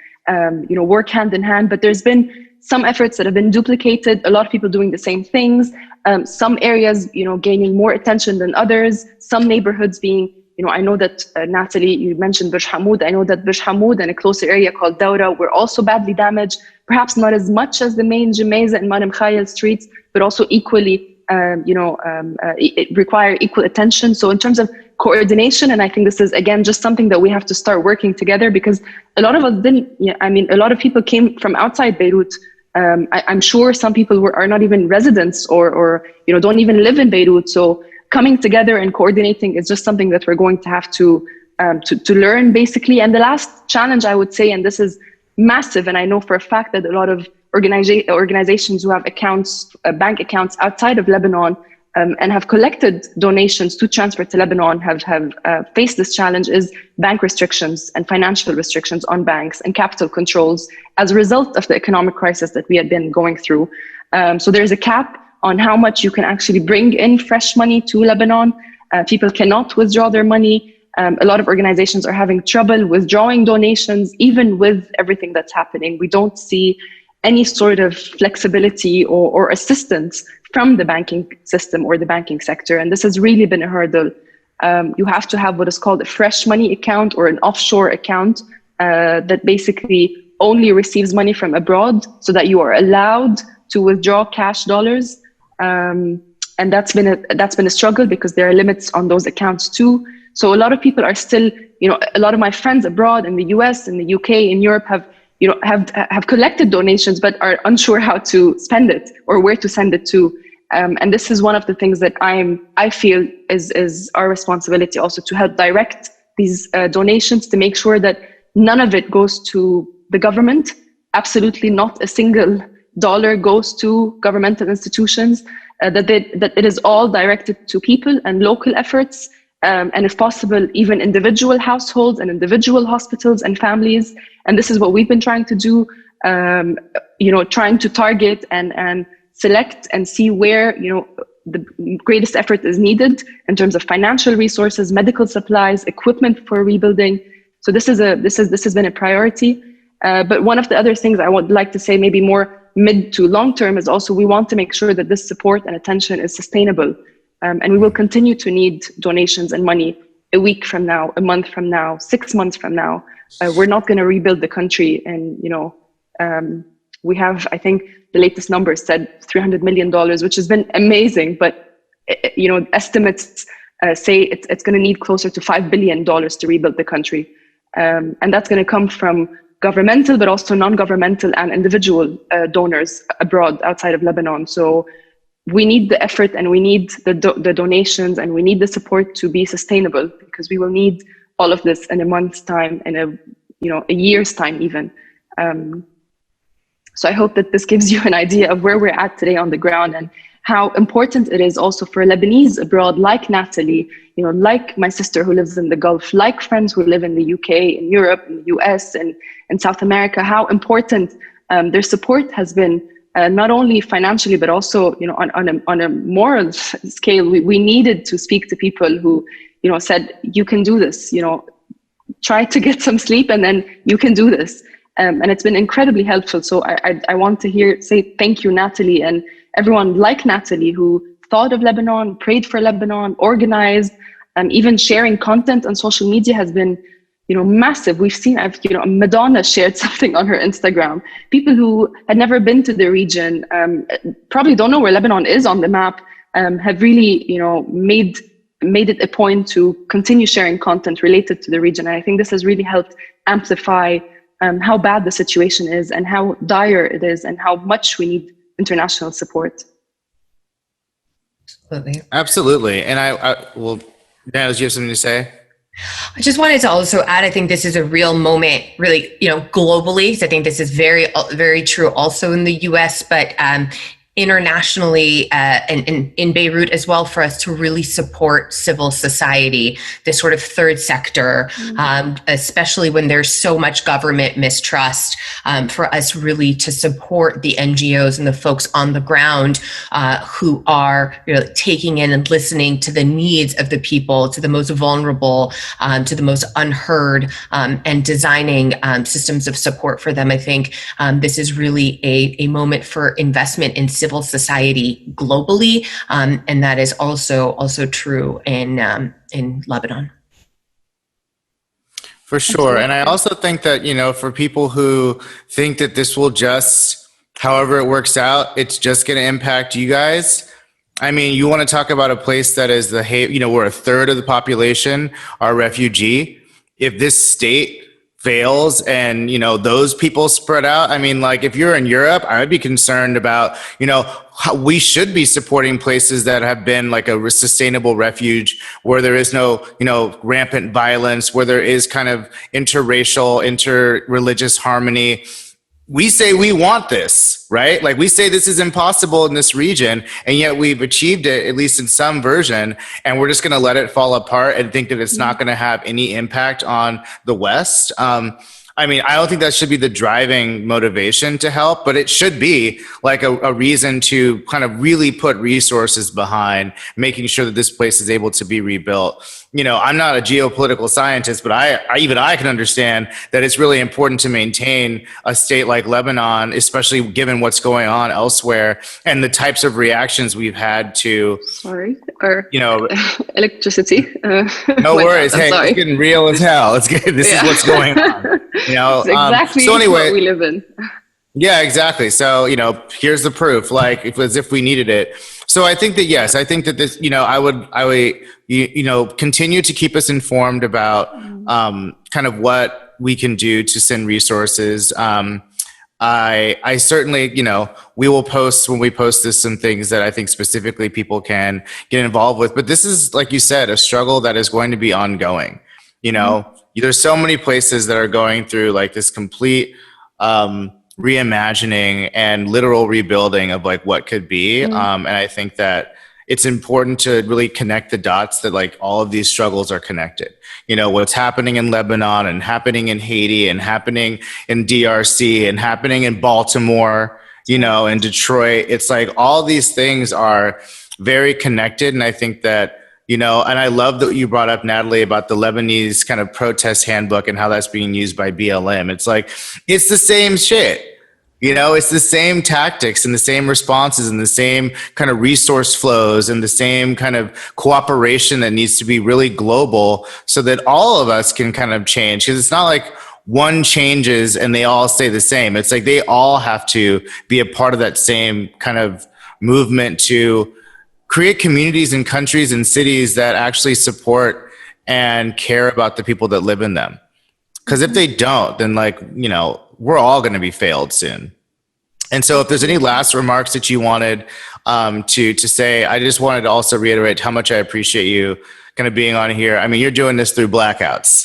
work hand in hand. But there's been some efforts that have been duplicated, a lot of people doing the same things, some areas, gaining more attention than others, some neighborhoods being, I know that, Natalie, you mentioned Burj Hamoud. I know that Burj Hamoud and a closer area called Dawra were also badly damaged, perhaps not as much as the main Gemeza and Madam Khayal streets, but also equally, it require equal attention. So in terms of coordination, and I think this is, again, just something that we have to start working together, because a lot of us didn't, a lot of people came from outside Beirut. I'm sure some people are not even residents or don't even live in Beirut. So coming together and coordinating is just something that we're going to have to learn, basically. And the last challenge, I would say, and this is massive, and I know for a fact that a lot of organizations who have accounts, bank accounts outside of Lebanon, and have collected donations to transfer to Lebanon have faced this challenge, is bank restrictions and financial restrictions on banks and capital controls as a result of the economic crisis that we had been going through. So there's a cap on how much you can actually bring in fresh money to Lebanon. People cannot withdraw their money. A lot of organizations are having trouble withdrawing donations, even with everything that's happening. We don't see any sort of flexibility or assistance from the banking system or the banking sector. And this has really been a hurdle. You have to have what is called a fresh money account or an offshore account that basically only receives money from abroad, so that you are allowed to withdraw cash dollars. And that's been a struggle, because there are limits on those accounts too. So a lot of people are still, a lot of my friends abroad in the US, in the UK, in Europe have collected donations, but are unsure how to spend it or where to send it to. And this is one of the things that I feel is our responsibility also, to help direct these donations, to make sure that none of it goes to the government. Absolutely not a single dollar goes to governmental institutions, that it is all directed to people and local efforts, and if possible, even individual households and individual hospitals and families. And this is what we've been trying to do, trying to target and select and see where, the greatest effort is needed in terms of financial resources, medical supplies, equipment for rebuilding. So this has been a priority. But one of the other things I would like to say, maybe more mid to long term, is also we want to make sure that this support and attention is sustainable. And we will continue to need donations and money a week from now, a month from now, 6 months from now. We're not going to rebuild the country. And, we have, I think the latest numbers said $300 million, which has been amazing. But, estimates say it's going to need closer to $5 billion to rebuild the country. And that's going to come from governmental, but also non-governmental and individual donors abroad, outside of Lebanon. So we need the effort, and we need the donations, and we need the support to be sustainable, because we will need all of this in a month's time, in a year's time even. So I hope that this gives you an idea of where we're at today on the ground, and how important it is also for Lebanese abroad, like Natalie, like my sister who lives in the Gulf, like friends who live in the UK, in Europe, in the US, and in South America, how important their support has been, not only financially, but also, on a moral scale. We needed to speak to people who, said, you can do this, try to get some sleep, and then you can do this. And it's been incredibly helpful. So I want to say thank you, Natalie, and everyone like Natalie who thought of Lebanon, prayed for Lebanon, organized, and even sharing content on social media has been, massive. We've seen, Madonna shared something on her Instagram. People who had never been to the region, probably don't know where Lebanon is on the map, have really, made it a point to continue sharing content related to the region. And I think this has really helped amplify how bad the situation is, and how dire it is, and how much we need international support. Absolutely. And well, Natalie, do you have something to say? I just wanted to also add, I think this is a real moment, really, globally, because I think this is very, very true also in the US, but internationally and in Beirut as well, for us to really support civil society, this sort of third sector, especially when there's so much government mistrust, for us really to support the NGOs and the folks on the ground who are taking in and listening to the needs of the people, to the most vulnerable, to the most unheard, and designing systems of support for them. I think this is really a moment for investment in civil society globally, and that is also true in Lebanon. For sure. And I also think that, for people who think that this will just, however it works out, it's just going to impact you guys. I mean, you want to talk about a place that is where a third of the population are refugee. If this state fails and, those people spread out, I mean, like if you're in Europe, I would be concerned about, how we should be supporting places that have been like a sustainable refuge, where there is no, rampant violence, where there is kind of interracial, interreligious harmony. We say we want this, right? Like we say this is impossible in this region, and yet we've achieved it, at least in some version, and we're just going to let it fall apart and think that it's not going to have any impact on the West. I mean, I don't think that should be the driving motivation to help, but it should be like a reason to kind of really put resources behind making sure that this place is able to be rebuilt. I'm not a geopolitical scientist, but I can understand that it's really important to maintain a state like Lebanon, especially given what's going on elsewhere and the types of reactions we've had to, electricity. No worries. Hey, it's getting real as hell. This is what's going on. It's exactly what we live in. Yeah, exactly. So, here's the proof, like as if we needed it. So I think that, yes, I think that this, I would continue to keep us informed about kind of what we can do to send resources. I certainly, we will post when we post this some things that I think specifically people can get involved with. But this is, like you said, a struggle that is going to be ongoing. There's so many places that are going through like this complete reimagining and literal rebuilding of like what could be. And I think that it's important to really connect the dots that like all of these struggles are connected. What's happening in Lebanon and happening in Haiti and happening in DRC and happening in Baltimore, in Detroit. It's like all these things are very connected. And I think that, and I love that you brought up, Natalie, about the Lebanese kind of protest handbook and how that's being used by BLM. It's like, it's the same shit. It's the same tactics and the same responses and the same kind of resource flows and the same kind of cooperation that needs to be really global so that all of us can kind of change. Because it's not like one changes and they all stay the same. It's like they all have to be a part of that same kind of movement to create communities and countries and cities that actually support and care about the people that live in them. Because if they don't, then we're all going to be failed soon. And so if there's any last remarks that you wanted to say, I just wanted to also reiterate how much I appreciate you kind of being on here. I mean, you're doing this through blackouts,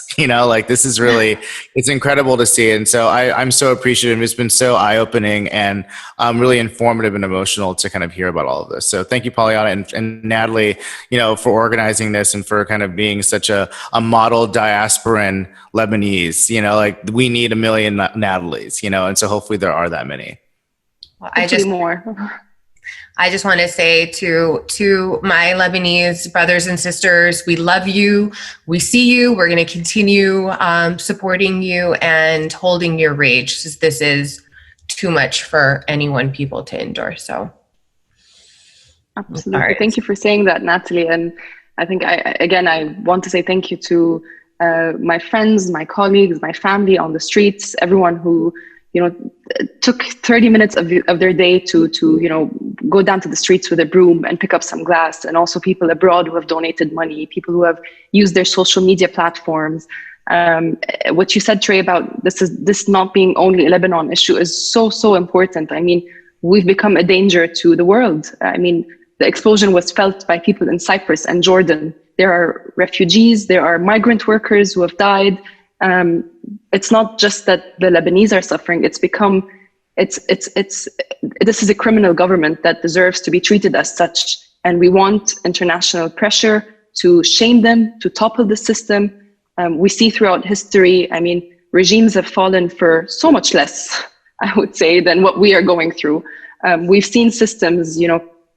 this is really, it's incredible to see. And so I'm so appreciative. It's been so eye-opening and really informative and emotional to kind of hear about all of this. So thank you, Poliana and Natalie, for organizing this and for kind of being such a model diasporan Lebanese, we need 1 million Natalies, and so hopefully there are that many. Well, I just want to say to my Lebanese brothers and sisters, we love you. We see you. We're going to continue supporting you and holding your rage. This is too much for any one people to endure. So, absolutely. Right. Thank you for saying that, Natalie. And I think I want to say thank you to my friends, my colleagues, my family on the streets, everyone who took 30 minutes of their day to go down to the streets with a broom and pick up some glass, and also people abroad who have donated money, people who have used their social media platforms. What you said, Trey, about this not being only a Lebanon issue is so important. I mean, we've become a danger to the world. I mean, the explosion was felt by people in Cyprus and Jordan. There are refugees, there are migrant workers who have died. It's not just that the Lebanese are suffering. This is a criminal government that deserves to be treated as such. And we want international pressure to shame them, to topple the system. We see throughout history, I mean, regimes have fallen for so much less, I would say, than what we are going through. We've seen systems,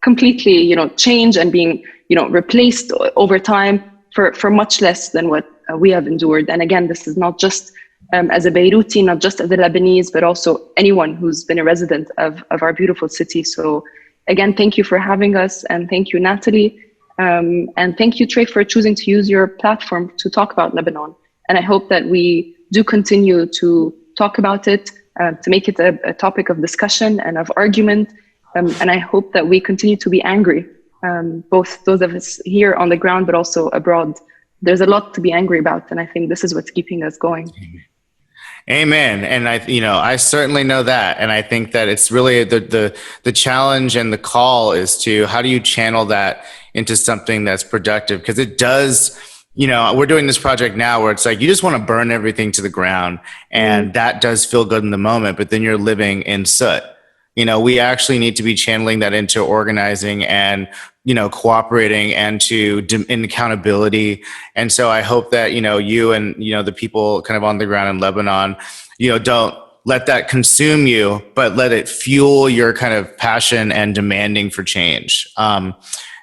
completely, change and being, replaced over time for much less than what we have endured. And again, this is not just as a Beiruti, not just as a Lebanese, but also anyone who's been a resident of our beautiful city. So again, thank you for having us, and thank you, Natalie. And thank you, Trey, for choosing to use your platform to talk about Lebanon. And I hope that we do continue to talk about it, to make it a topic of discussion and of argument. And I hope that we continue to be angry, both those of us here on the ground, but also abroad. There's a lot to be angry about, and I think this is what's keeping us going. Amen. And I certainly know that. And I think that it's really the challenge and the call is to, how do you channel that into something that's productive? Because it does, we're doing this project now where it's like, you just want to burn everything to the ground, and that does feel good in the moment, but then you're living in soot. We actually need to be channeling that into organizing and, cooperating and in accountability. And so I hope that, you and, the people kind of on the ground in Lebanon, don't let that consume you, but let it fuel your kind of passion and demanding for change.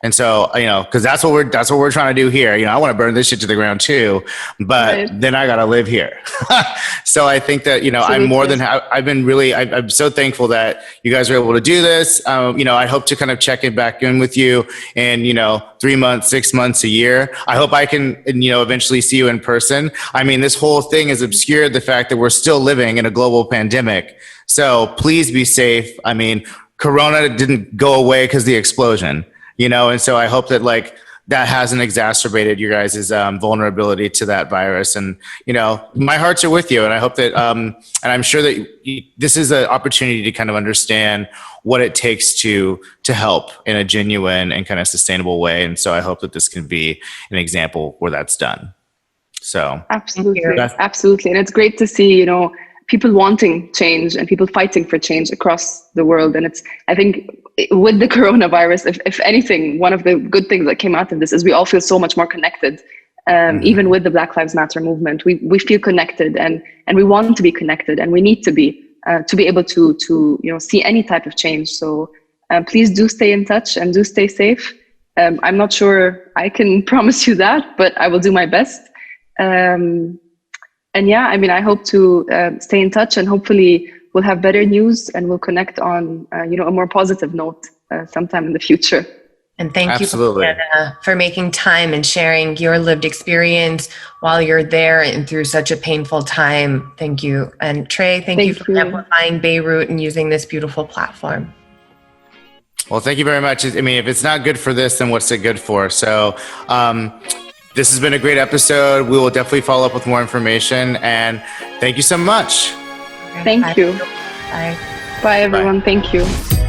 And so, because that's what we're trying to do here. I want to burn this shit to the ground too, but then I got to live here. So I think that, I'm so thankful that you guys were able to do this. I hope to kind of check it back in with you in, 3 months, 6 months, a year. I hope I can, eventually see you in person. I mean, this whole thing has obscured the fact that we're still living in a global pandemic. So please be safe. I mean, Corona didn't go away because of the explosion. And so I hope that that hasn't exacerbated your guys' vulnerability to that virus. And, my hearts are with you. And I hope that, and I'm sure that this is an opportunity to kind of understand what it takes to help in a genuine and kind of sustainable way. And so I hope that this can be an example where that's done. So absolutely. And it's great to see, people wanting change and people fighting for change across the world. And I think with the coronavirus, if anything, one of the good things that came out of this is we all feel so much more connected. Even with the Black Lives Matter movement, we feel connected and we want to be connected, and we need to be able to see any type of change. So please do stay in touch and do stay safe. I'm not sure I can promise you that, but I will do my best. And yeah, I hope to stay in touch, and hopefully we'll have better news and we'll connect on a more positive note sometime in the future. And thank you, Poliana, for making time and sharing your lived experience while you're there and through such a painful time. Thank you. And Trey, thank you for amplifying Beirut and using this beautiful platform. Well, thank you very much. If it's not good for this, then what's it good for? So this has been a great episode. We will definitely follow up with more information. And thank you so much. Thank you. Bye. Bye, everyone. Bye. Thank you.